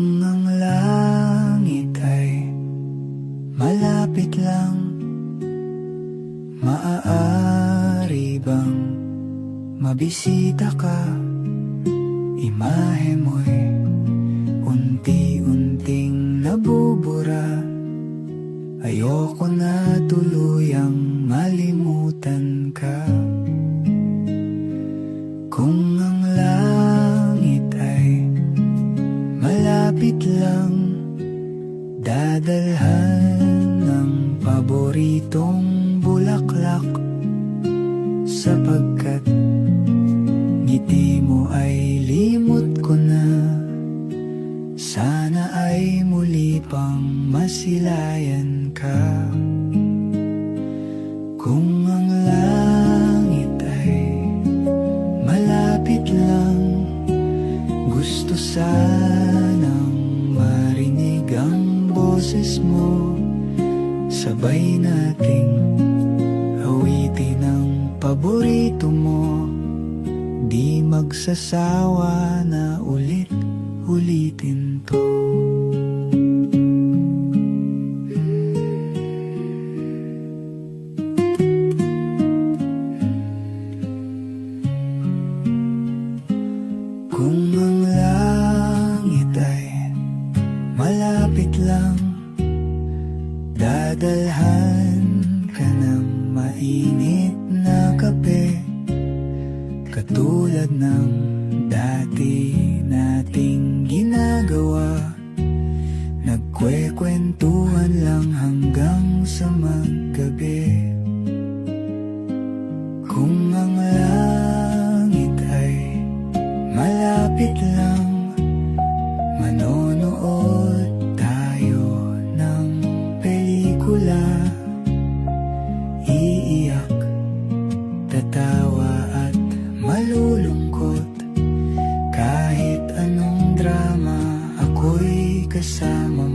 Kung ang langit ay malapit lang, maaari bang mabisita ka? Imahe mo'y unti-unting nabubura. Ayoko na tuluyang malimutan ka. Kung ang langit ay malapit lang, dadalhan ng paboritong bulaklak, sapagkat ngiti mo ay limot ko na. Sana ay muli pang masilayan ka. Kung ang langit ay malapit lang, gusto sanang marinig ang boses mo. Sabay nating awitin ang paborito mo. Di magsasawa na ulit-ulitin to. Kung ang langit ay malapit lang, dadalhan ka ng mainit na kape, katulad ng dati nating ginagawa. Nagkwekwentuhan lang hanggang sa maggabi. Kung ang langit ay malapit lang, manonood tayo ng pelikula. Iiyak, tatawa at malulungkot. Kahit anong drama, ako'y kasama